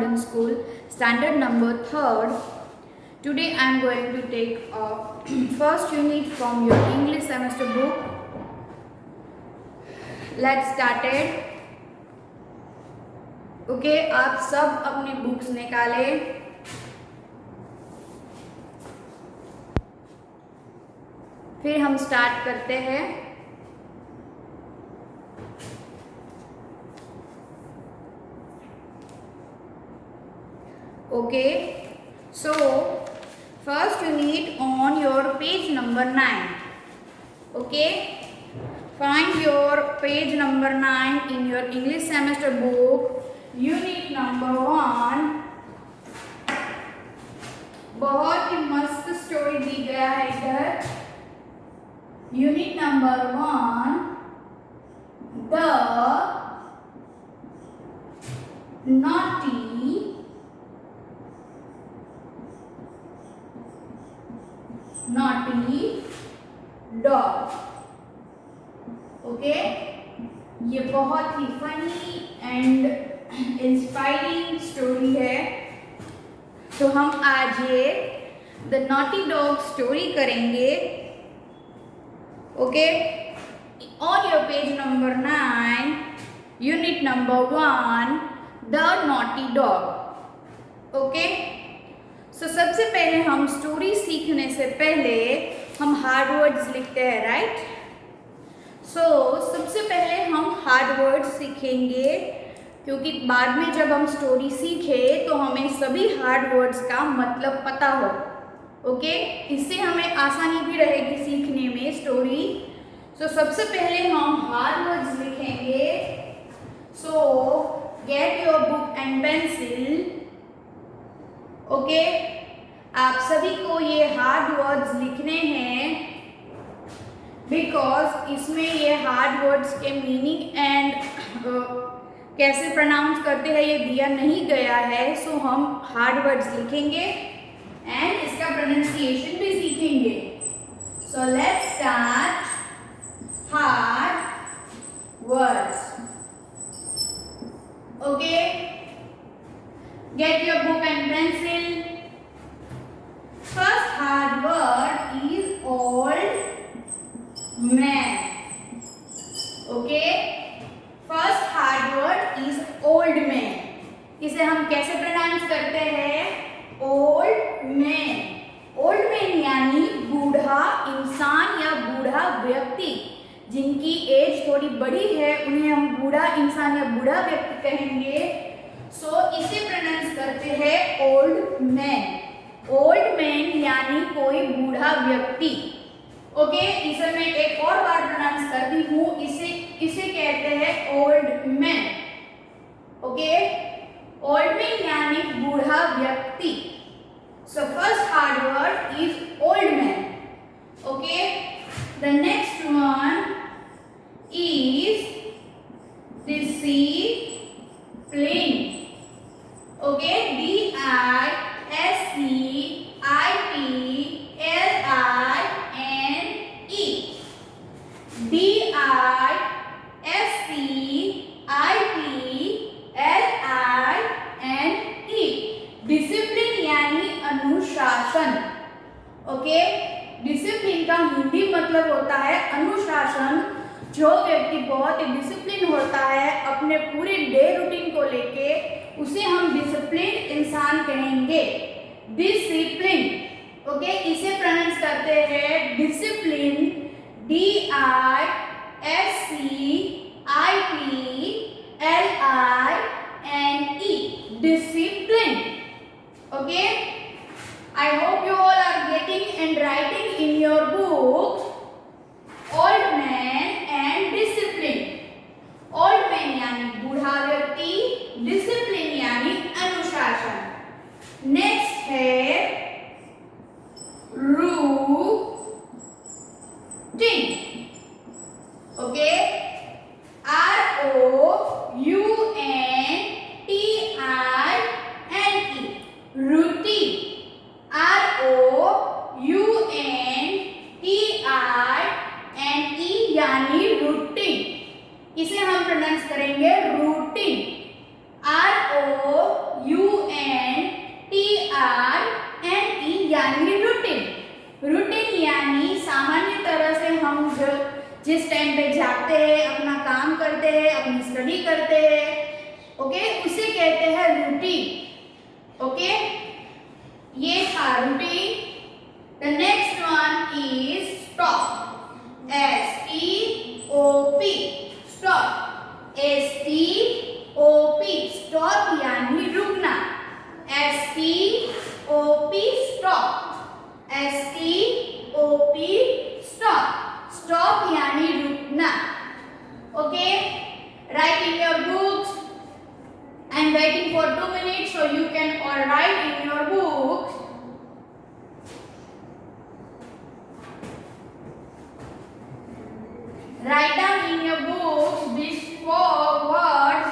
Modern School, standard number 3rd. Today I am going to take first unit from your English semester book. Let's start it. Okay आप सब अपनी books निकालें. फिर हम start करते हैं. Okay so first unit on your page number 9. Okay find your page number 9 in your English semester book. Unit number 1. बहुत ही मस्त स्टोरी दी गया है इधर. Unit number 1, the naughty dog. Okay ये बहुत ही फनी एंड इंस्पायरिंग स्टोरी है. तो हम आज ये द नॉटी डॉग स्टोरी करेंगे. Okay on your page number 9 unit number 1 the naughty dog. Okay so सबसे पहले हम स्टोरी सीखने से पहले हम हार्ड वर्ड्स लिखते हैं, राइट? सो सबसे पहले हम हार्ड वर्ड्स सीखेंगे क्योंकि बाद में जब हम स्टोरी सीखें तो हमें सभी हार्ड वर्ड्स का मतलब पता हो. ओके इससे हमें आसानी भी रहेगी सीखने में स्टोरी. सो सबसे पहले हम हार्ड वर्ड्स लिखेंगे. सो get your book and pencil. Okay आप सभी को ये हार्ड वर्ड्स लिखने हैं बिकॉज इसमें ये हार्ड वर्ड्स के मीनिंग एंड कैसे प्रोनाउंस करते हैं ये दिया नहीं गया है. सो हम हार्ड वर्ड्स लिखेंगे एंड इसका प्रोनाउंसिएशन भी सीखेंगे. So let's start. Hard words. Okay get your book and pencil. First hard word is old man. Okay first hard word is old man. इसे हम कैसे प्रोनाउंस करते हैं? Old man. ओल्ड मैन यानी बूढ़ा इंसान या बूढ़ा व्यक्ति. जिनकी एज थोड़ी बड़ी है उन्हें हम बूढ़ा इंसान या बूढ़ा व्यक्ति कहेंगे. सो इसे प्रोनाउंस करते हैं ओल्ड मैन. ओल्ड मैन यानी कोई बूढ़ा व्यक्ति. ओके इसे मैं एक और बार प्रोनाउंस करती हूँ. इसे कहते हैं old man. Okay old man यानी बूढ़ा व्यक्ति. So first hard word is old man. Okay the next one is discipline. Okay discipline यानी अनुशासन. ओके डिसिप्लिन का हिंदी मतलब होता है अनुशासन. जो व्यक्ति बहुत ही डिसिप्लिन होता है अपने पूरे डे रूटीन को लेके उसे हम डिसिप्लिन इंसान कहेंगे. डिसिप्लिन. ओके इसे प्रोनाउंस करते हैं discipline. DISCIPLINE. Discipline. Okay I hope you all are getting and writing in your books old man and discipline. Old man यानी बूढ़ा व्यक्ति. डिसिप्लिन यानी अनुशासन. नेक्स्ट है सामान्य तरह से हम जिस टाइम पे जागते हैं, अपना काम करते हैं, अपनी स्टडी करते हैं, ओके, उसे कहते हैं रूटीन। ओके, ये था routine. The next one is stop. STOP, stop. STOP, stop यानी रुकना। STOP, stop. STOP, stop. Stop यानी रुकना। Okay, right in your books. I am waiting for 2 minutes, so you can all write in your books. Write down in your books these 4 words.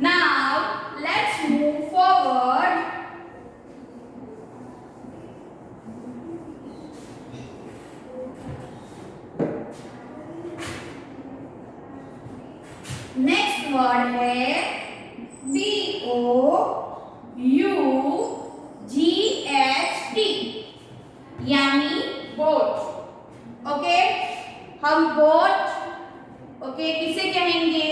Now, let's move forward. Next word है BOUGHT यानी boat. Okay, हम boat, okay, किसे कहेंगे?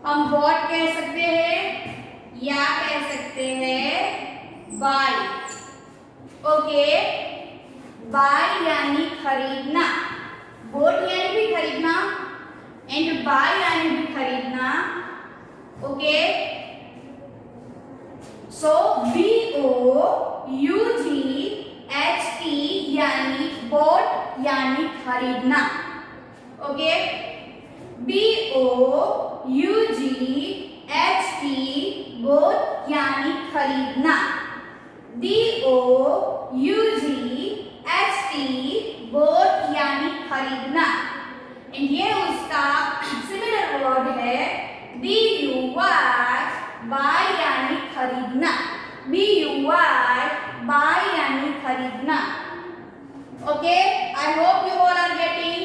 हम boat कह सकते हैं या कह सकते हैं बाय। ओके, बाय यानी खरीदना, बोट यानी भी खरीदना, एंड बाय यानी भी खरीदना। ओके, सो BOUGHT यानी बोट यानी खरीदना। ओके, BOUGHT, बोट यानी खरीदना। BOUGHT, बोट यानी खरीदना। एंड ये उसका सिमिलर वर्ड है BUY, बाय यानी खरीदना। BUY, बाय यानी खरीदना। Okay, I hope you all are getting.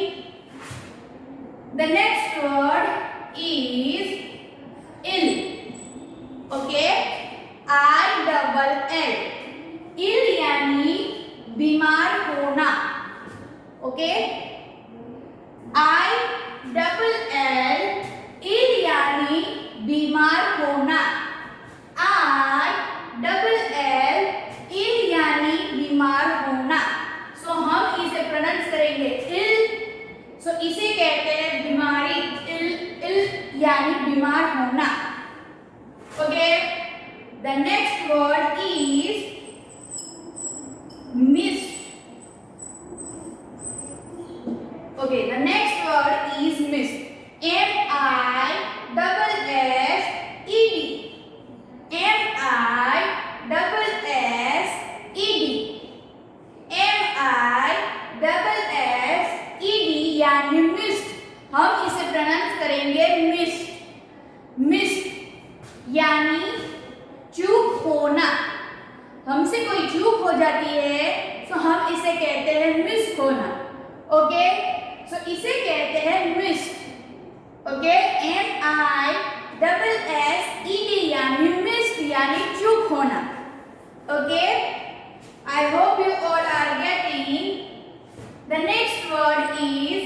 The next word is ill. Okay, ILL, ill यानी बीमार होना। ओके, ILL, इल यानी बीमार होना। ILL, इल यानी बीमार होना। सो हम इसे प्रोनाउंस करेंगे इल। सो इसे कहते हैं बीमारी। इल यानी बीमार होना। Okay, the next word is miss. Okay, the next word is mist. MISSED. MISSED यानी मिस्ट। हम इसे प्रोनाउंस करेंगे मिस्ट। मिस्ट यानी चूक होना। हमसे कोई चूक हो जाती है तो हम इसे कहते हैं मिस होना। ओके, सो इसे कहते हैं मिस्ट। ओके, MISSED यानी मिस्ट यानी चूक होना। Okay, I hope you all are getting. The next word is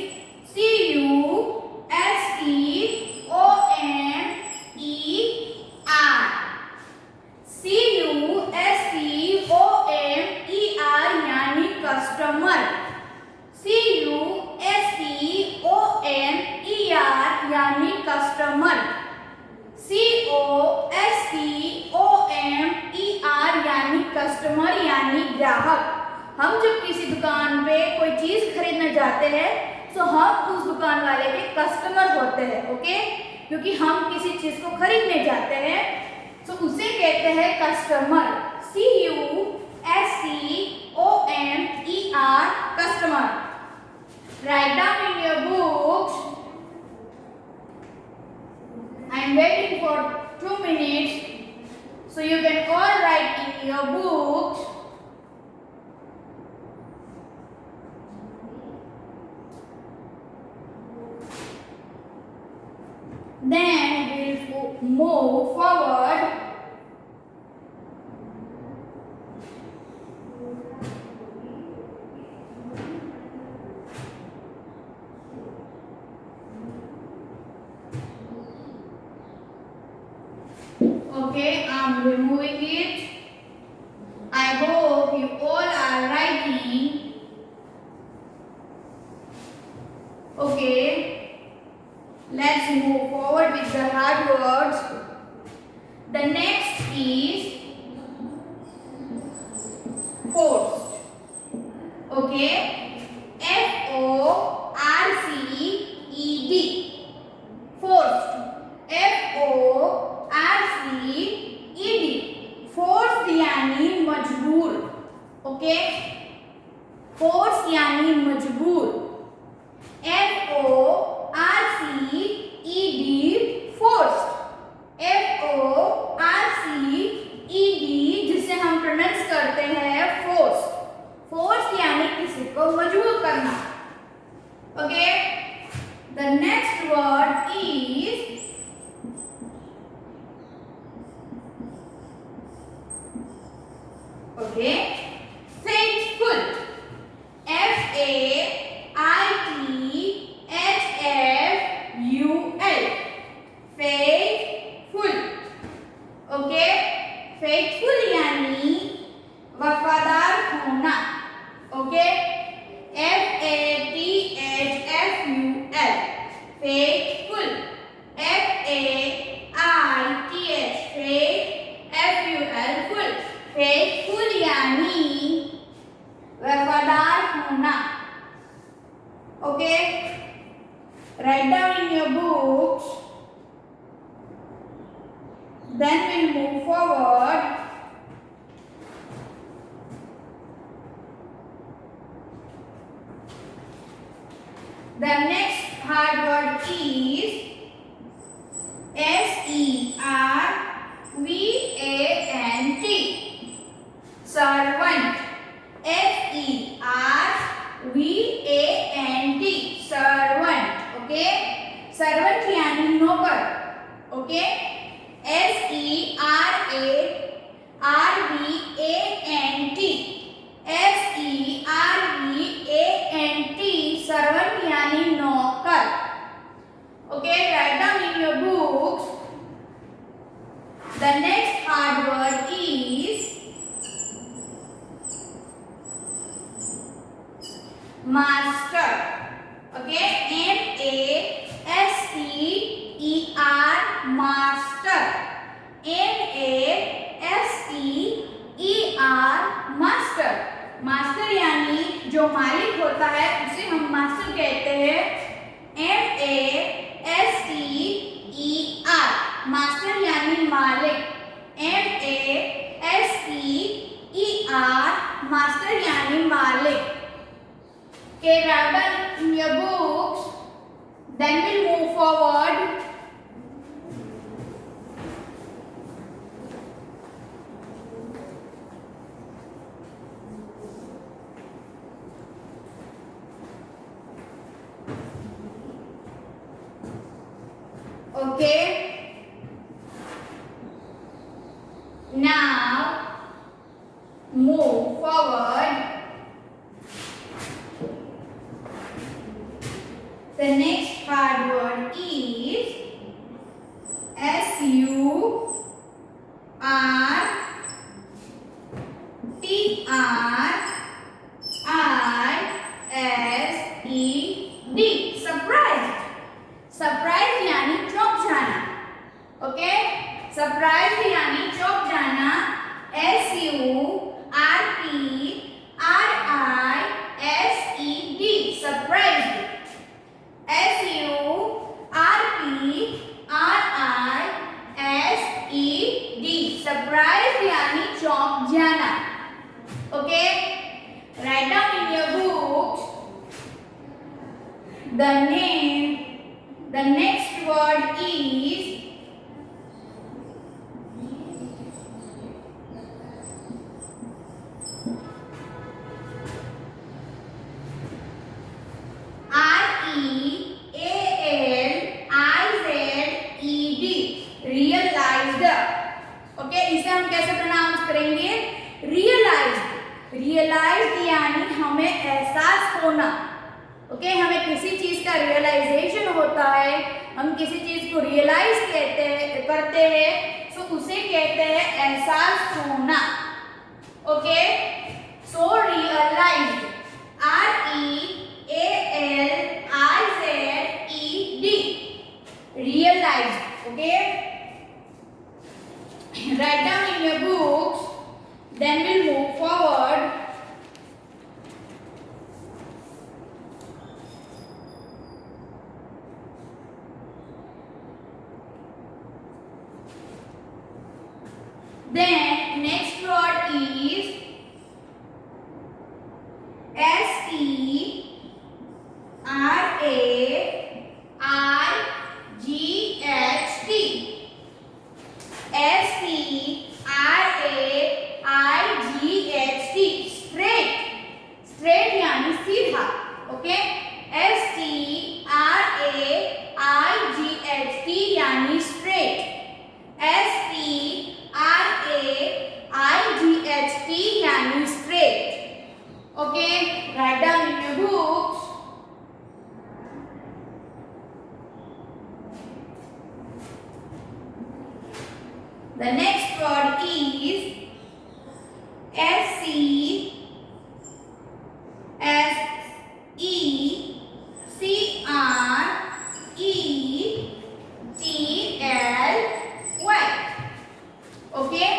CUSTOMER। CUSTOMER यानी कस्टमर। CUSTOMER यानी कस्टमर। COSTOMER यानी कस्टमर यानी ग्राहक। हम जब किसी दुकान पे कोई चीज खरीदने जाते हैं तो हम उस दुकान वाले के कस्टमर होते हैं। ओके, क्योंकि हम किसी चीज को खरीदने जाते हैं तो उसे कहते हैं customer. CUSTOMER, customer. Write down in your books. I am waiting for 2 minutes, so you can all write in your books. Then we'll move forward. Okay, I'm removing it. I hope you all are writing. Okay, let's move forward with the hard words. The next is forced. Okay, Forced. Forced. Force यानी मजबूर. Okay, force यानी मजबूर. FORCED forced. FORCED जिसे हम pronounce करते हैं force. Force यानी किसी को मजबूर करना. Okay, the next word is okay, faithful. FAITHFUL. Faithful. Okay, faithful यानी वफादार होना. Okay, FATHFUL. Faithful. FAITH. Faithful यानी वफादार होना. Okay, write down in your books. Then we'll move forward. The next hard word is SERVANT. Servant. SERVANT. Servant. Okay, servant यानी नौकर. Okay, SERVANT. SERVANT. servant यानी नौकर. Okay, write down in your books. The next hard word is master. Okay, MASTER. master. MASTER. master. Master यानी जो मालिक होता है उसे हम मास्टर कहते हैं. MASTER. मास्टर यानी मालिक. MASTER. मास्टर यानी मालिक. Okay, write down in your books. Then we'll move forward. Okay. Now move forward. The next hard word is SURPRISED. Surprised. Surprised यानी चौंक जाना. ओके, सरप्राइज यानी चौंक जाना. SURPRISED. सरप्राइज्ड. SURPRISED. सरप्राइज यानी चौंक जाना. Okay, right down in your books the name. The next word is REALIZE. Okay, हमें किसी चीज का रियलाइजेशन होता है, हम किसी चीज को रियलाइज करते हैं, सो उसे कहते हैं एहसास होना। Okay, so realised, REALIZED, realized. Okay, write down in your books, then we'll move forward. Then next word is STRAIGHT, straight, straight यानी सीधा। ओके, STRAIGHT यानी straight, STRAIGHT यानी straight। Okay, write down in your books. The next word is SECRETLY. Okay,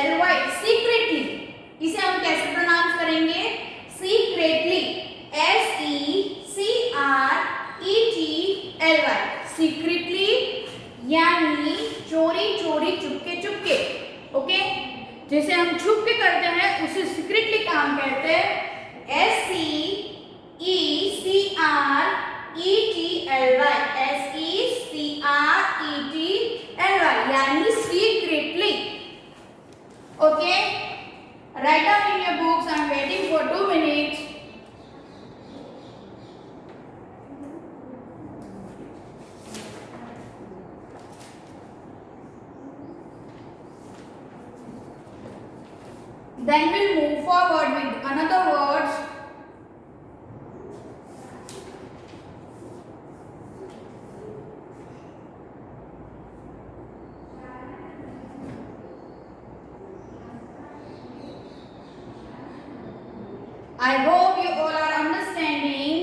SECRETLY, secretly। इसे हम कैसे pronounce करेंगे? secretly, SECRETLY, secretly यानी चोरी चोरी चुपके चुपके। ओके, जैसे हम छुप के करते हैं उसे सीक्रेटली काम कहते हैं, SECRETLY, यानी secretly। Okay, write down in your books. I'm waiting for 2 minutes. Then we'll move forward with another words. I hope you all are understanding.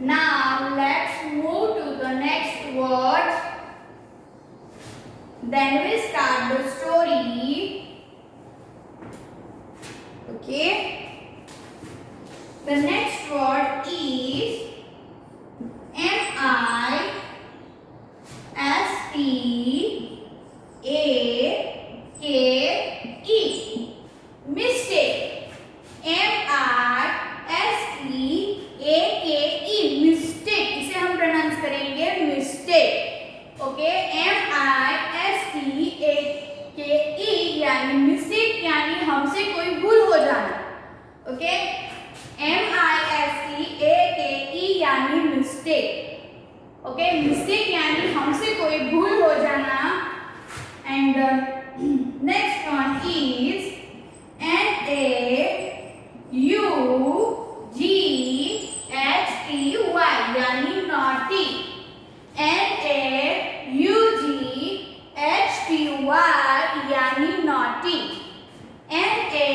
Now let's move to the next word. Then we start the story. Okay. The next word is MISTAKE, mistake. MISTAKE, mistake, इसे हम pronounce करेंगे mistake। Okay, MISTAKE यानी mistake यानी हमसे कोई भूल हो जाना। ओके, MISTAKE यानी मिस्टेक। ओके, मिस्टेक यानी हमसे कोई भूल हो जाना। And next one is NAUGHTY यानी naughty, NAUGHTY यानी naughty, NAUGHTY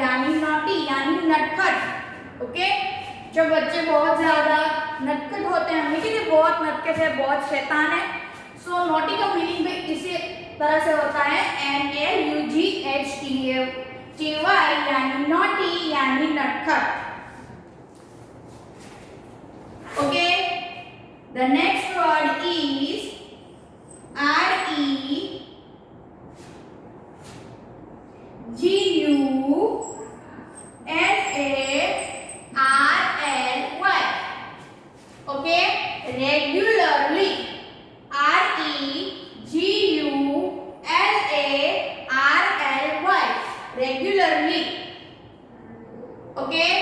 यानी naughty यानी नटखट। ओके, जब बच्चे बहुत ज्यादा नटखट होते हैं, हम कहते हैं बहुत नटखट है, बहुत शैतान है, सो नॉटी का मीनिंग भी इसी तरह से होता है, NAUGHTY यानी naughty यानी नटखट। Okay, the next word is REGULARLY। Okay, regularly, REGULARLY, regularly। Okay,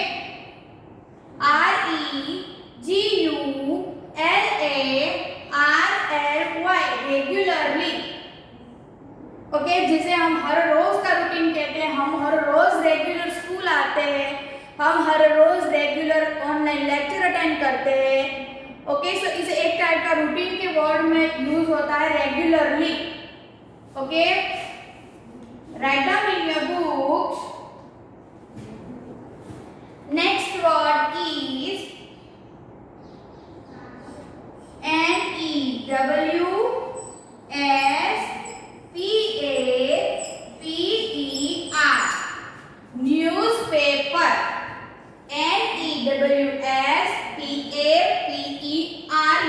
REGULARLY okay, जिसे हम हर रोज का रूटीन कहते हैं। हम हर रोज रेगुलर स्कूल आते हैं, हम हर रोज रेगुलर ऑनलाइन लेक्चर अटेंड करते हैं। ओके, सो इसे एक टाइप का रूटीन के वर्ड में यूज होता है, regularly. Okay, right down in your books. Next word is newspaper. NEWSPAPER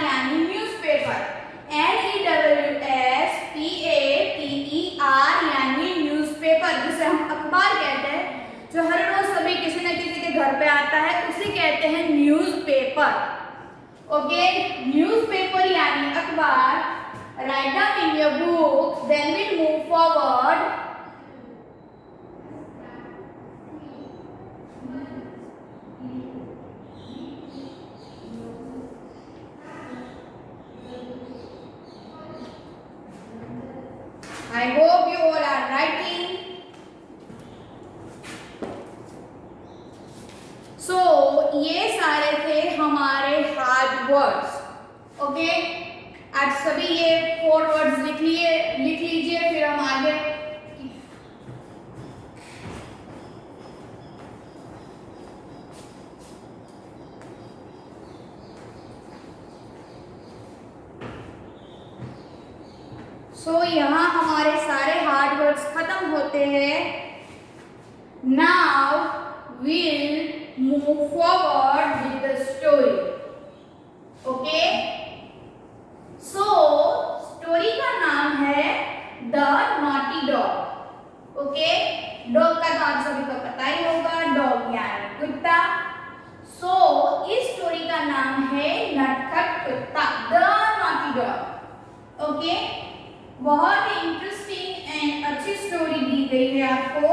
यानी न्यूज़पेपर। NEWSPAPER यानी न्यूज़पेपर, जिसे हम अखबार कहते हैं, जो हर रोज सभी किसी न किसी के घर पे आता है, उसे कहते हैं न्यूज़पेपर। ओके, न्यूज़पेपर यानी अखबार। Write down in your book, then we'll move forward. I hope you all are writing. So ये सारे थे हमारे हार्ड वर्ड्स। ओके, आज सभी ये 4 वर्ड्स लिख लीजिए, फिर हम आगे यहाँ हमारे सारे हार्ड वर्ड्स खत्म होते हैं। Now we'll move forward with the story. Okay, so story का नाम है The Naughty Dog. Okay, dog का तो आप सभी को पता ही होगा, डॉग यानी कुत्ता। सो इस स्टोरी का नाम है नटखट कुत्ता, द नॉटी डॉग। ओके, बहुत ही इंटरेस्टिंग एंड अच्छी स्टोरी दी गई है आपको।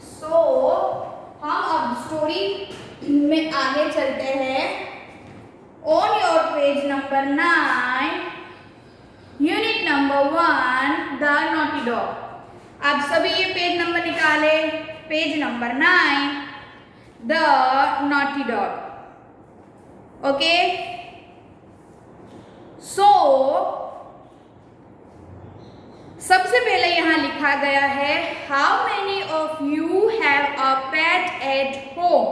सो हम अब स्टोरी में आगे चलते हैं। On your page number 9, unit number 1, the naughty dog. आप सभी ये पेज नंबर निकाले, page number 9, the naughty dog. Okay, so सबसे पहले यहाँ लिखा गया है, how many of you have a pet at home?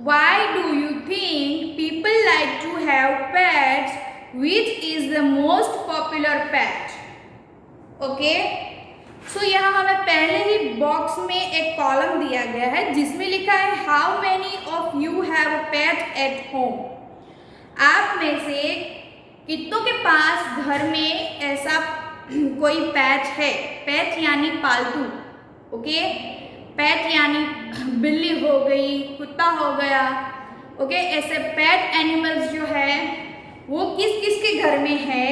Why do you think people like to have pets? Which is the most popular pet? Okay, so यहाँ हमें पहले ही box में एक कॉलम दिया गया है जिसमें लिखा है how many of you have a pet at home? आप में से कितनों के पास घर में ऐसा कोई पेट है? पेट यानी पालतू। ओके, पेट यानी बिल्ली हो गई, कुत्ता हो गया। ओके, ऐसे पेट एनिमल्स जो है वो किस किस के घर में है?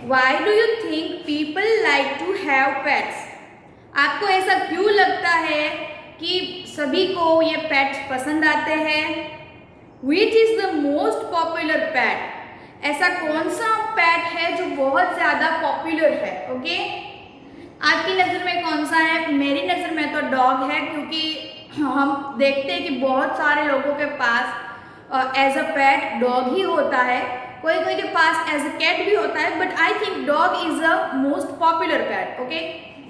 Why do you think people like to have pets? आपको ऐसा क्यों लगता है कि सभी को ये पेट्स पसंद आते हैं? Which is the most popular pet? ऐसा कौन सा पेट है जो बहुत ज़्यादा पॉपुलर है? ओके, आपकी नज़र में कौन सा है? मेरी नज़र में तो डॉग है, क्योंकि हम देखते हैं कि बहुत सारे लोगों के पास एज अ पेट डॉग ही होता है, कोई कोई के पास एज अ कैट भी होता है, but I think dog is a most popular pet. Okay,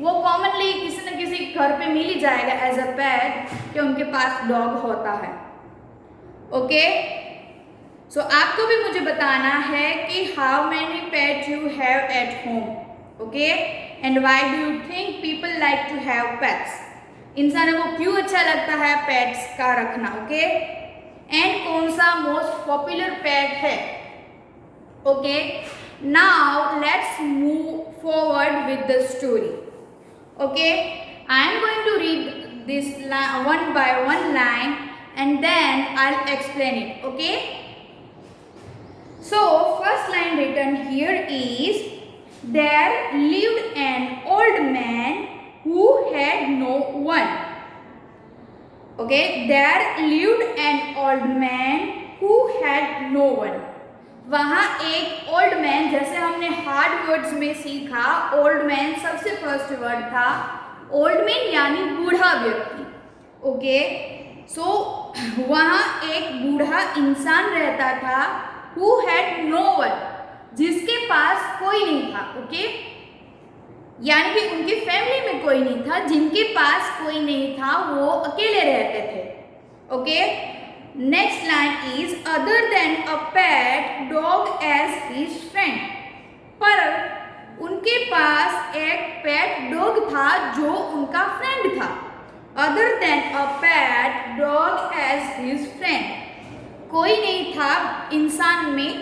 वो कॉमनली किसी न किसी घर पे मिल ही जाएगा एज अ पेट कि उनके पास डॉग होता है। ओके, सो आपको भी मुझे बताना है कि how many pet you have at home? Okay, and why do you think people like to have pets? इंसानों को क्यों अच्छा लगता है पेट्स का रखना? ओके, एंड कौन सा मोस्ट पॉपुलर पेट है? Okay, now let's move forward with the story. Okay, I am going to read this one by one line and then I'll explain it. Okay, so first line written here is, there lived an old man who had no one. Okay, there lived an old man who had no one. वहाँ एक old man, जैसे हमने hard words में सीखा, old man सबसे first word था old man यानी बूढ़ा व्यक्ति। ओके, सो वहाँ एक बूढ़ा इंसान रहता था, हु हैड नो वन, जिसके पास कोई नहीं था। ओके, यानी कि उनकी फैमिली में कोई नहीं था, जिनके पास कोई नहीं था, वो अकेले रहते थे। Okay, next line is other than a pet dog as his friend, पर उनके पास एक पेट डॉग था जो उनका फ्रेंड था। Other than a pet dog as his friend, कोई नहीं था इंसान में,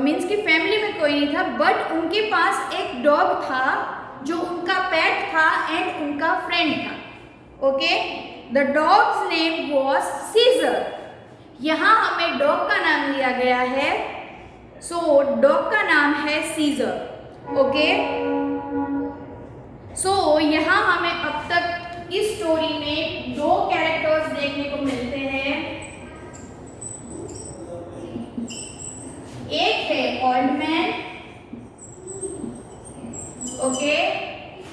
मीन्स की फैमिली में कोई नहीं था, बट उनके पास एक डॉग था जो उनका पेट था एंड उनका फ्रेंड था। Okay, the dog's name was Caesar, यहाँ हमें डॉग का नाम लिया गया है, सो डॉग का नाम है सीजर। ओके, सो यहाँ हमें अब तक इस स्टोरी में दो कैरेक्टर्स देखने को मिलते हैं, एक है ओल्ड मैन, ओके,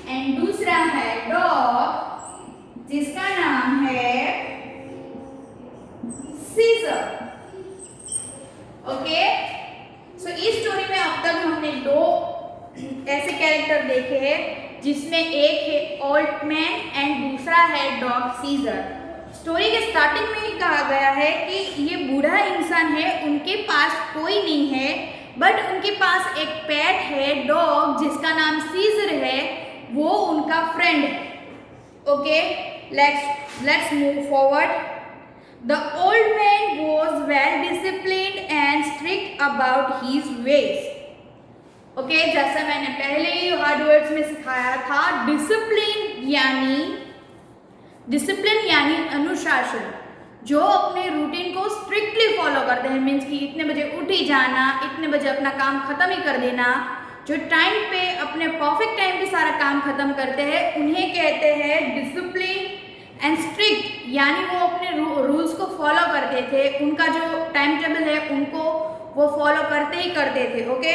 एंड दूसरा है डॉग जिसका नाम है सीजर। ओके, सो इस स्टोरी में अब तक हमने दो ऐसे कैरेक्टर देखे हैं, जिसमें एक है ओल्ड मैन एंड दूसरा है डॉग सीजर। स्टोरी के स्टार्टिंग में ही कहा गया है कि ये बूढ़ा इंसान है, उनके पास कोई नहीं है, बट उनके पास एक पेट है डॉग जिसका नाम सीजर है, वो उनका फ्रेंड है। Okay, let's move forward. The old man was well disciplined and strict about his veg. Okay, जैसा मैंने पहले ही हार्ड वर्ड्स में सिखाया था, डिसिप्लिन यानी अनुशासन, जो अपने रूटीन को स्ट्रिक्टली फॉलो करते हैं, मीन्स कि इतने बजे उठ ही जाना, इतने बजे अपना काम खत्म ही कर देना, जो टाइम पे अपने परफेक्ट टाइम पे सारा काम खत्म करते हैं, उन्हें कहते हैं डिसिप्लिन एंड स्ट्रिक्ट, यानी वो अपने रूल्स को फॉलो करते थे, उनका जो टाइम टेबल है उनको वो फॉलो करते ही करते थे। ओके,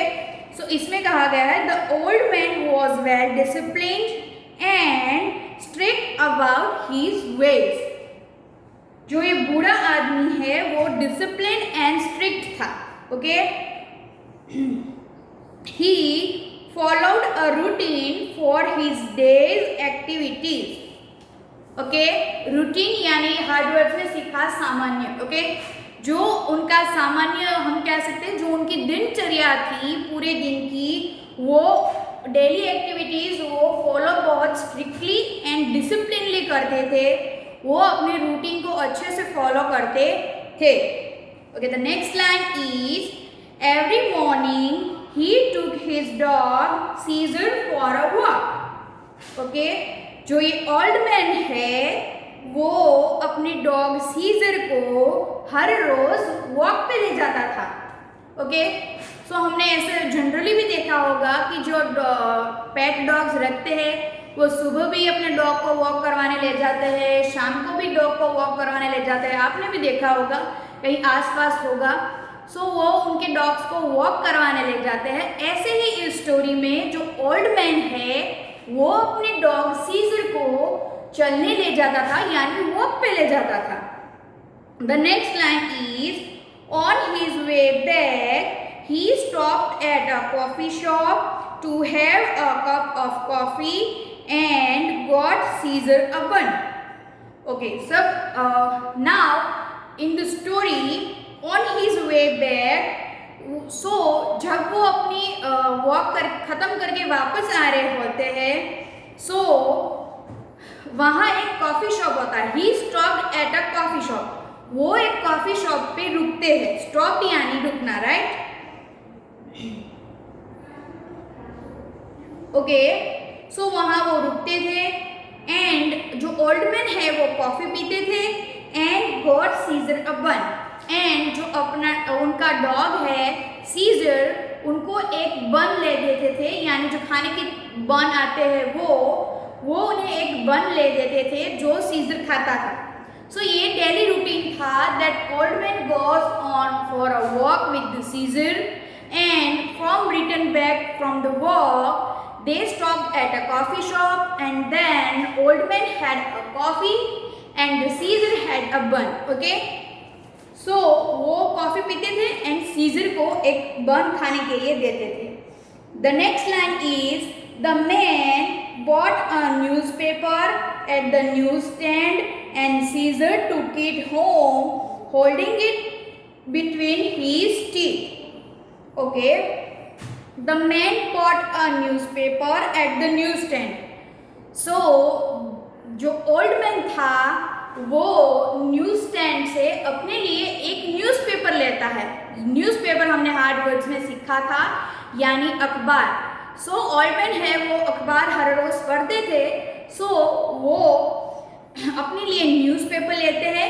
सो इसमें कहा गया है the old man was well disciplined and strict about his veg, जो ये बूढ़ा आदमी है वो डिसिप्लिन एंड स्ट्रिक्ट था। Okay, he followed a routine for his days activities. Okay, routine यानी हार्ड वर्ड में सीखा सामान्य। ओके, जो उनका सामान्य हम कह सकते हैं, जो उनकी दिनचर्या थी पूरे दिन की, वो डेली एक्टिविटीज़ वो फॉलो बहुत स्ट्रिक्टली एंड डिसिप्लिनली करते थे, वो अपने रूटीन को अच्छे से फॉलो करते थे। Okay, the next line is every morning he took his dog Caesar for a walk. Okay, जो ये ओल्ड मैन है वो अपने डॉग सीजर को हर रोज वॉक पे ले जाता था। ओके, सो हमने ऐसे जनरली भी देखा होगा कि जो पेट डॉग्स रखते हैं वो सुबह भी अपने डॉग को वॉक करवाने ले जाते हैं, शाम को भी डॉग को वॉक करवाने ले जाते हैं, आपने भी देखा होगा, कहीं आसपास होगा। सो वो उनके डॉग्स को वॉक करवाने ले जाते हैं। ऐसे ही इस स्टोरी में जो ओल्ड मैन है वो अपने डॉग सीजर को चलने ले जाता था, यानी वॉक पे ले जाता था। The next line is on his way back he stopped at a coffee shop to have a cup of coffee and got Caesar a bun. Okay, so now in the story on his way back, so जब वो अपनी walk ख़त्म करके वापस आ रहे होते हैं, so वहाँ एक कॉफ़ी शॉप होता है। He stopped at a coffee shop, वो एक कॉफ़ी शॉप पे रुकते हैं। स्टॉप यानी रुकना, राइट? ओके, सो वहाँ वो रुकते थे एंड जो ओल्ड मैन है वो कॉफ़ी पीते थे एंड गॉट सीजर अ बन, एंड जो अपना उनका डॉग है सीजर उनको एक बन ले देते थे, यानी जो खाने के बन आते हैं वो उन्हें एक बन ले देते थे जो सीजर खाता था। सो ये डेली रूटीन था that old man goes on for a walk with the seizure and from returned back from the walk, they stopped at a coffee shop, and then old man had a coffee and the Caesar had a bun. Okay, so वो coffee पीते थे and seizure को एक बन खाने के लिए देते थे. The next line is the man bought a newspaper at the newsstand and Caesar took it home, holding it between his teeth. Okay, the man bought a newspaper at the newsstand. So जो old man था वो news stand से अपने लिए एक newspaper लेता है. Newspaper हमने हार्ड वर्ड्स में सीखा था, यानी अखबार. सो ओल्ड मैन है वो अखबार हर रोज पढ़ते थे. सो वो अपने लिए न्यूज़पेपर लेते हैं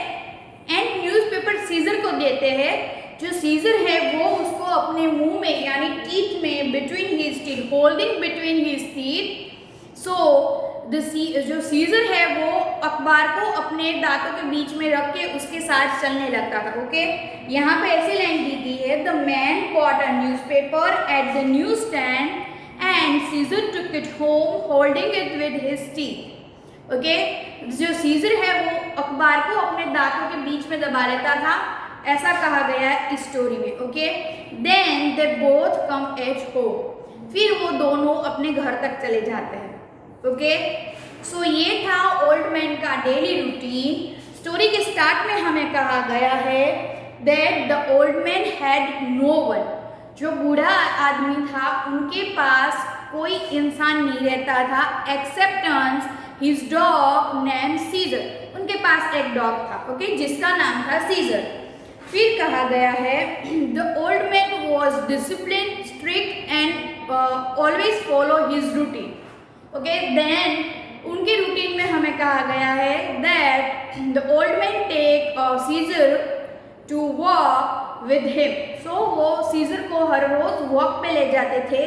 एंड न्यूज़पेपर सीजर को देते हैं. जो सीजर है वो उसको अपने मुंह में यानी टीथ में between his teeth, holding between his teeth. So जो सीजर है वो अखबार को अपने दांतों के बीच में रख के उसके साथ चलने लगता था. ओके, यहाँ पे ऐसी लाइन दी गई है, the man bought a newspaper at the news stand and Caesar took it home holding it with his teeth. Okay, जो सीजर है वो अखबार को अपने दांतों के बीच में दबा लेता था, ऐसा कहा गया है इस स्टोरी में. Okay, then they both come at home, फिर वो दोनों अपने घर तक चले जाते हैं. ओके, सो ये था ओल्ड मैन का डेली रूटीन. स्टोरी के स्टार्ट में हमें कहा गया है that the old man had no one. जो बूढ़ा आदमी था उनके पास कोई इंसान नहीं रहता था acceptance his dog name Caesar. उनके पास एक डॉग था, ओके, जिसका नाम था सीजर. फिर कहा गया है the old man was discipline, strict and always follow his routine. Okay, then उनके रूटीन में हमें कहा गया है that the old man take Caesar to walk with him. So वो सीजर को हर रोज वॉक पे ले जाते थे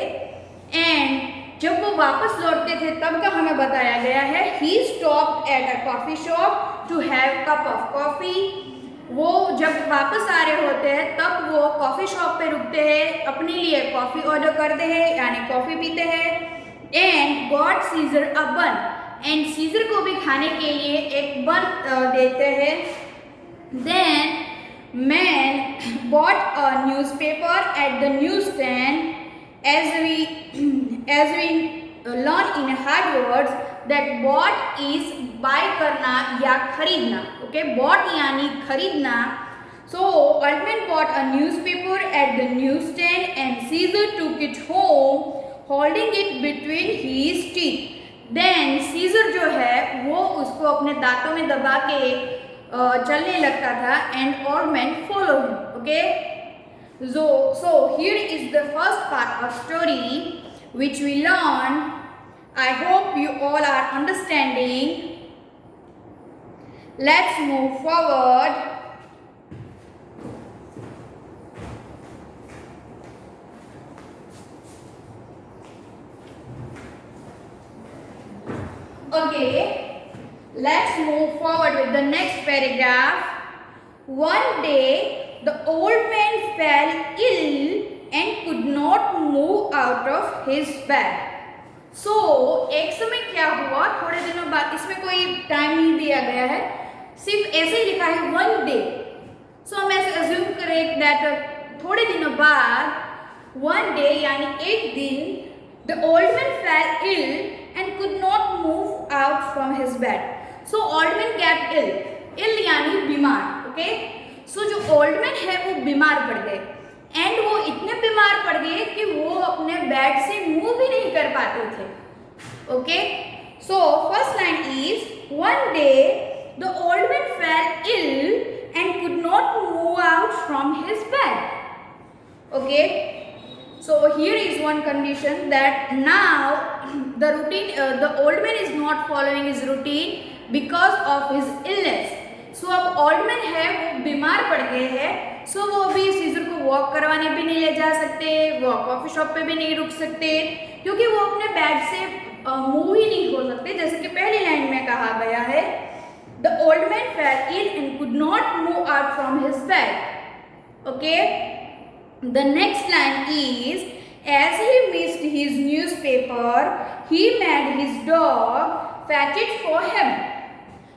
एंड जब वो वापस लौटते थे तब का हमें बताया गया है he stopped at a coffee shop to have cup of coffee. वो जब वापस आ रहे होते हैं तब वो कॉफ़ी शॉप पे रुकते हैं, अपने लिए कॉफ़ी ऑर्डर करते हैं यानी कॉफ़ी पीते हैं. एंड गॉट सीजर अ बन, एंड सीजर को भी खाने के लिए एक बन देते हैं. Then man bought a newspaper at the news stand. As we learn in hard words that bought is buy करना या खरीदना. ओके, बॉट यानी खरीदना. So old man bought a newspaper at the news stand and Caesar took it home holding it between his teeth. Then Caesar जो है वो उसको अपने दांतों में दबा के चलने लगता था and old man follow him. Okay, so here is the first part of story which we learn. I hope you all are understanding. Let's move forward. Okay, let's move forward with the next paragraph. One day, the old man fell ill and could not move out of his bed. So, एक समय क्या हुआ, थोड़े दिनों बाद, इसमें कोई time नहीं दिया गया है, सिर्फ ऐसे ही लिखा है वन डे. सो हम ऐसे अज्यूम करें दैट थोड़े दिनों बाद, वन डे यानी एक दिन, the old man fell ill and could not move out from his bed. So old man get ill. Ill यानी बीमार. ओके, सो जो ओल्ड मैन है वो बीमार पड़ गए एंड वो इतने बीमार पड़ गए कि वो अपने बेड से मूव भी नहीं कर पाते थे. Okay, so first line is one day the old man fell ill and could not move out from his bed. Okay, so here is one condition that now the routine the old man is not following his routine because of his illness. so अब old man है वो बीमार पड़ गए हैं. so वो अभी scissor को वॉक करवाने भी नहीं ले जा सकते, वो कॉफी शॉप पे भी नहीं रुक सकते क्योंकि वो अपने बेड से मूव ही नहीं हो सकते. जैसे कि पहली लाइन में कहा गया है the old man fell ill and could not move out from his bed. Okay, the next line is as he newspaper, he made his dog fetch it for him.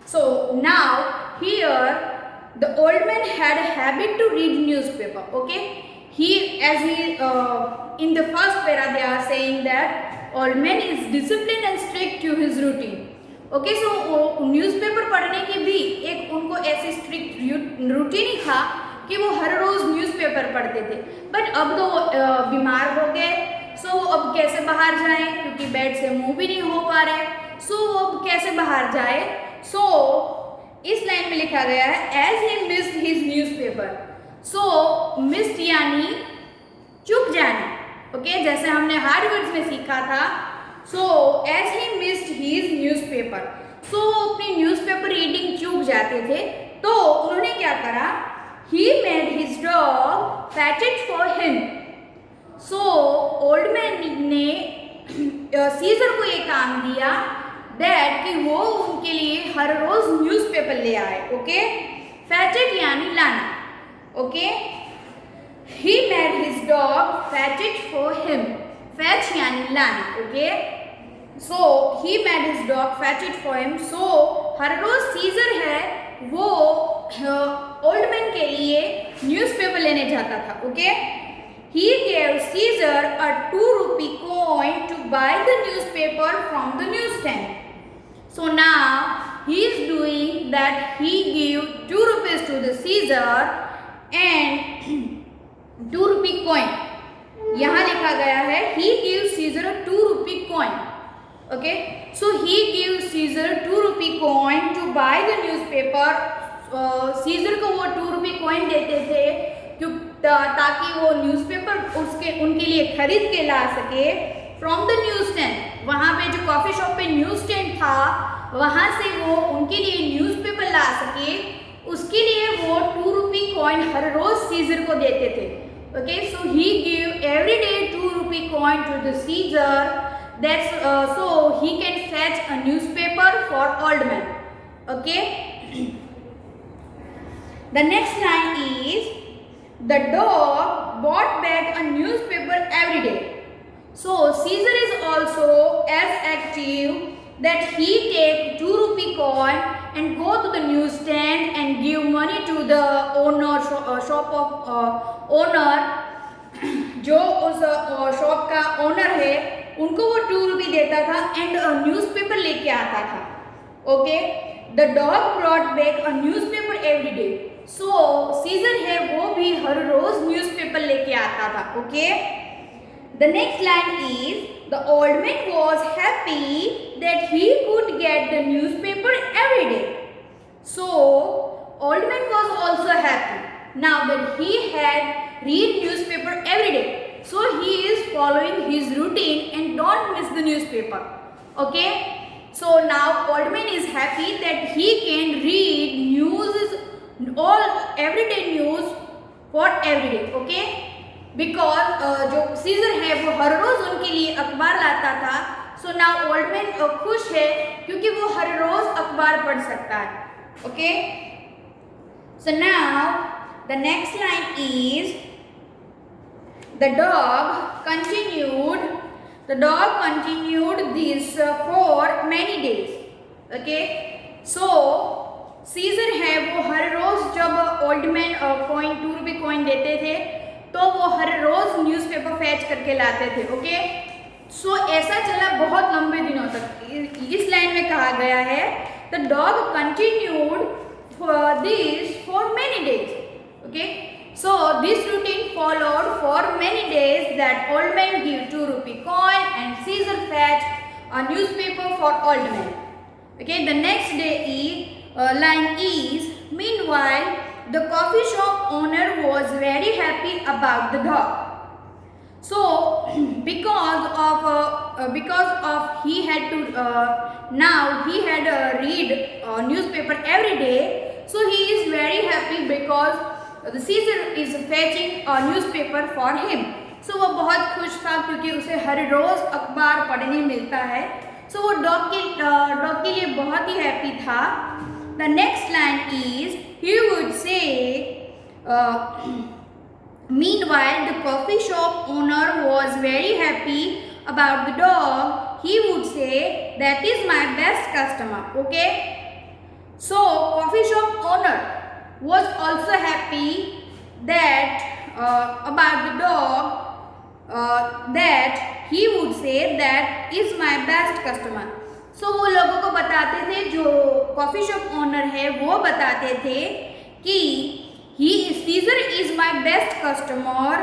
So now here the old man had a habit to read newspaper. Okay, in the first para they are saying that old man is disciplined and strict to his routine. Okay, so newspaper पढ़ने की भी एक उनको ऐसी strict routine ही था कि वो हर रोज़ newspaper पढ़ते थे. बट अब तो बीमार हो गए, सो अब कैसे बाहर जाएं, क्योंकि बेड से मूव भी नहीं हो पा रहे. सो अब कैसे बाहर जाए. सो इस लाइन में लिखा गया है as he missed his newspaper. So missed यानी चूक जाना. ओके, जैसे हमने हार्ड वर्ड्स में सीखा था. So as he missed his newspaper, so वो अपनी न्यूज़पेपर रीडिंग चूक जाते थे, तो उन्होंने क्या करा, he made his dog fetch it for him. So old man ने सीजर को ये काम दिया that कि वो उनके लिए हर रोज न्यूज़पेपर ले आए. ओके, fetch it यानी लाना. Okay, he made his dog fetch it for him. fetch यानी लाना. Okay, so he made his dog fetch it for him. So हर रोज सीजर है वो ओल्ड मैन के लिए न्यूज़पेपर लेने जाता था. Okay, he gave Caesar a 2 rupee coin to buy the newspaper from the newsstand. So now he is doing that, he gave 2 rupees to the Caesar and 2 rupee coin. यहाँ लिखा गया है he gave Caesar a 2 rupee coin. Okay, so he gave Caesar 2 rupee coin to buy the newspaper. Caesar को वो 2 rupee coin देते थे ताकि वो न्यूज़पेपर उनके लिए खरीद के ला सके फ्रॉम द न्यूज़ स्टैंड. वहाँ पे जो कॉफ़ी शॉप पे न्यूज़ स्टैंड था, वहाँ से वो उनके लिए न्यूज़पेपर ला सके, उसके लिए वो 2 rupee coin हर रोज़ सीजर को देते थे. Okay, so he gave every day 2 rupee coin to the Caesar. That's so he can fetch a newspaper for old man. Okay. The next line is the dog bought back a newspaper every day. So Caesar is also as active that he take 2 rupee coin and go to the newsstand and give money to the owner shop of owner. जो उस shop का owner है उनको वो 2 रुपये देता था and newspaper लेके आता था. Okay, the dog brought back a newspaper every day. So Caesar है वो भी हर रोज न्यूज़पेपर लेके आता था. Okay, the next line is the old man was happy that he could get the newspaper every day. So old man was also happy now that he had read newspaper every day. So he is following his routine and don't miss the newspaper. Okay, so now old man is happy that he can read news, all everyday news for every day. Okay, because जो Caesar है वो हर रोज उनके लिए अखबार लाता था. So now old man खुश है क्योंकि वो हर रोज अखबार पढ़ सकता है. Okay, so now the next line is the dog continued this for many days. Okay, so Caesar है वो हर रोज जब ओल्ड मैन कॉइन 2 रुपये कॉइन देते थे तो वो हर रोज न्यूज़पेपर फैच करके लाते थे. ओके, सो ऐसा चला बहुत लंबे दिनों तक. इस लाइन में कहा गया है the dog continued this for many days. Okay, so this routine followed for many days that old man give 2 rupee coin and Caesar fetch a newspaper for old man. Okay, the next day line is meanwhile the coffee shop owner was very happy about the dog. So because of he had to now he had read newspaper every day. So he is very happy because the Caesar is fetching a newspaper for him. So वो बहुत खुश था क्योंकि उसे हर रोज अखबार पढ़ने मिलता है. So वो डॉग के लिए बहुत ही हैप्पी था. The next line is he would say meanwhile the coffee shop owner was very happy about the dog, he would say, that is my best customer. Okay, so coffee shop owner was also happy that about the dog, that he would say that is my best customer. So वो लोगों को बताते थे, जो coffee shop owner है वो बताते थे कि Caesar is my best customer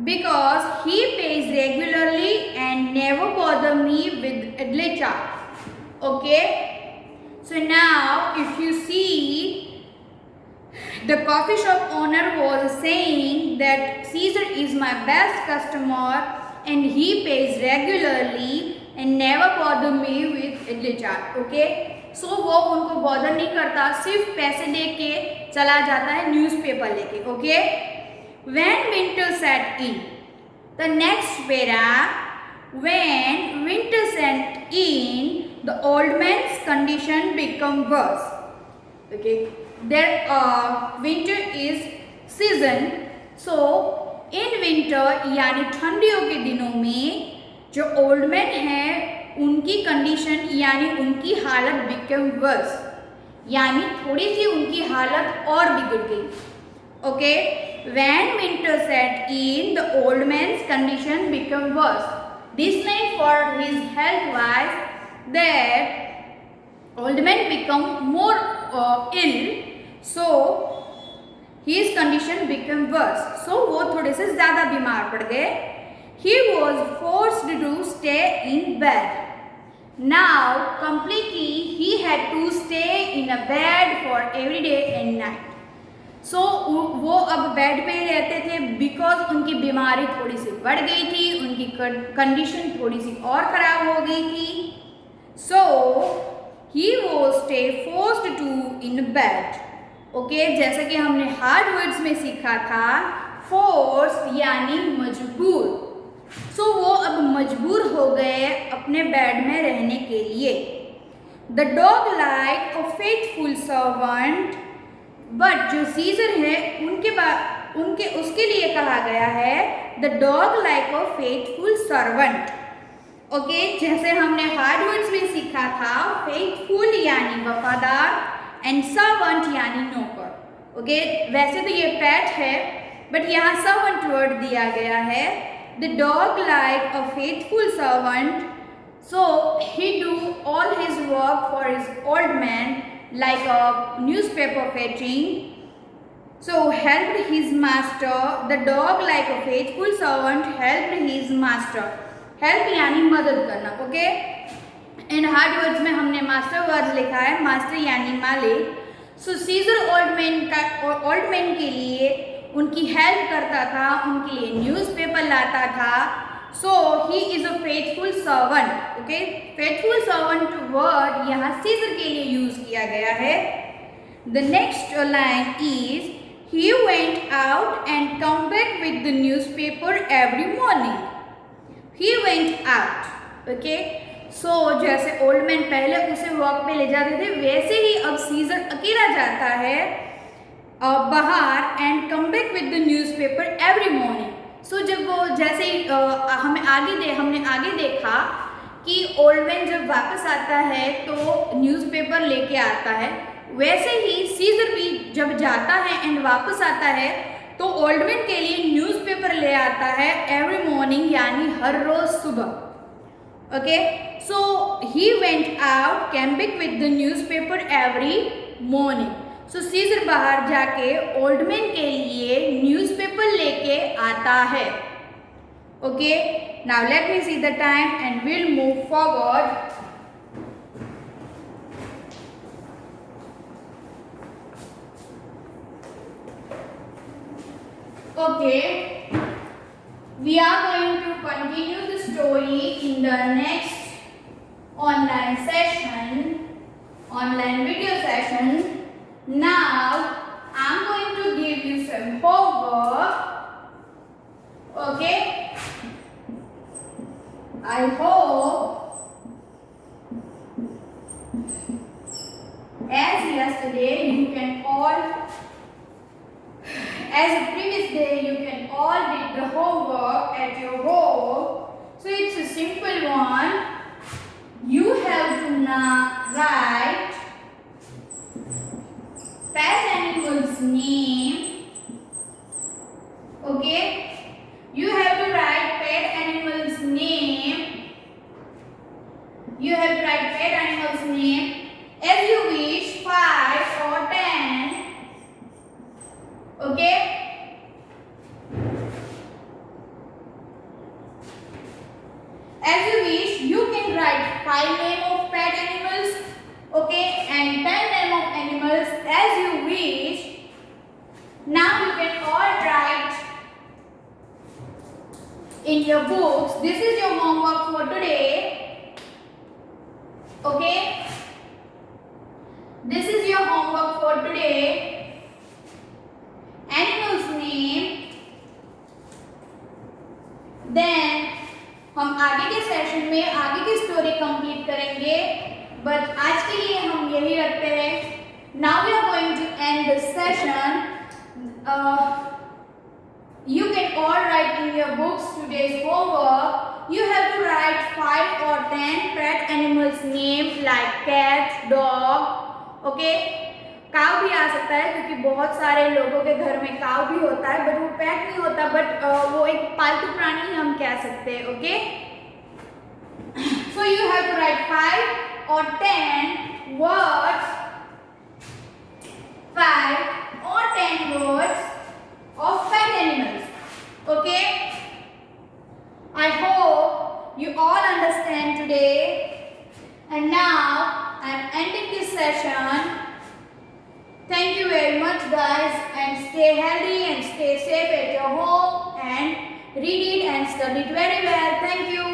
because he pays regularly and never bother me with idle charge. Okay, so now if you see, the coffee shop owner was saying that Caesar is my best customer and he pays regularly and never bother me with idle charge. Okay, so वो उनको bother नहीं करता, सिर्फ पैसे लेके चला जाता है न्यूज़पेपर लेके. Okay, when winter set in, the next para, when winter set in, the old man's condition become worse. Okay, there winter is season, so in winter यानी ठंडियों के दिनों में जो ओल्ड मैन है उनकी कंडीशन यानी उनकी हालत बिकम वर्स, यानी थोड़ी सी उनकी हालत और बिगड़ गई. Okay, when winter set in the old man's condition become worse. This means for his health wise that old man become more ill, so his condition become worse. So वो थोड़े से ज़्यादा बीमार पड़ गए. He was forced to stay in bed. Now completely he had to stay in a bed for every day and night. So वो अब bed पे ही रहते थे बिकॉज उनकी बीमारी थोड़ी सी बढ़ गई थी, उनकी कंडीशन थोड़ी सी और ख़राब हो गई थी. So he was stay forced to in bed. Okay, जैसे कि हमने हार्ड वर्ड्स में सीखा था, फोर्स यानी मजबूर. सो वो अब मजबूर हो गए अपने बेड में रहने के लिए. The dog like a faithful servant, but जो सीजर है उनके उसके लिए कहा गया है the dog like a faithful servant. Okay, जैसे हमने हार्ड वर्ड्स में सीखा था, फेथफुल यानी वफादार एंड सर्वेंट यानी नौकर. ओके, वैसे तो ये पेट है बट यहाँ सर्वेंट वर्ड दिया गया है. The dog like a faithful servant, so he do all his work for his old man, like a newspaper fetching. So helped his master. The dog like a faithful servant helped his master. Help यानी मदद करना. Okay, इन hard words में हमने master word लिखा है, master यानी मालिक. सो scissor old man के लिए उनकी हेल्प करता था, उनके लिए न्यूज़पेपर लाता था. So he is a faithful servant. Okay, faithful servant word यहाँ सीजर के लिए यूज़ किया गया है. The next line is he went out and come back with the newspaper every morning. He went out. Okay, so जैसे old man पहले उसे walk पे ले जाते थे, वैसे ही अब सीजर अकेला जाता है बाहर and come back with the newspaper every morning. So जब वो जैसे ही हमने आगे देखा कि ओल्ड मैन जब वापस आता है तो न्यूज़पेपर लेके आता है, वैसे ही सीजर भी जब जाता है एंड वापस आता है तो ओल्ड मैन के लिए न्यूज़पेपर ले आता है एवरी मॉर्निंग यानी हर रोज़ सुबह. Okay, so he went out came back with the newspaper every morning. So Caesar बाहर जाके ओल्ड मैन के लिए न्यूज़पेपर लेके आता है. Okay, now let me see the time and will move forward. Okay, we are going to continue the story in the next online session, online video session. Now I'm going to give you some homework. Okay, I hope as yesterday you can all, as the previous day you can all did the homework at your home. So it's a simple write pet animal's name. Okay, you have to write pet animal's name. You have to write pet animal's name as you wish, 5 or 10. Okay, as you wish, you can write 5 name of pet animals, okay, and 10 name of animals as you wish. Now you can all write in your books. This is your homework for today. Okay, this is your homework for today. Animals name. Then हम आगे के session में आगे की story complete करेंगे, but आज के लिए हम यही रखते हैं. Now we are going to end this session. You can all write in your books today's homework. You have to write 5 or 10 pet animals name like cat, dog. Okay, काव भी आ सकता है क्योंकि बहुत सारे लोगों के घर में काव भी होता है, बट वो पेट नहीं होता, बट वो एक पालतू प्राणी ही हम कह सकते हैं. Okay, so you have to write 5 or 10 words, 5 or 10 words of pet animals. Okay, I hope you all understand today. And now I am ending this session. Thank you very much guys, and stay healthy and stay safe at your home, and read it and study it very well. Thank you.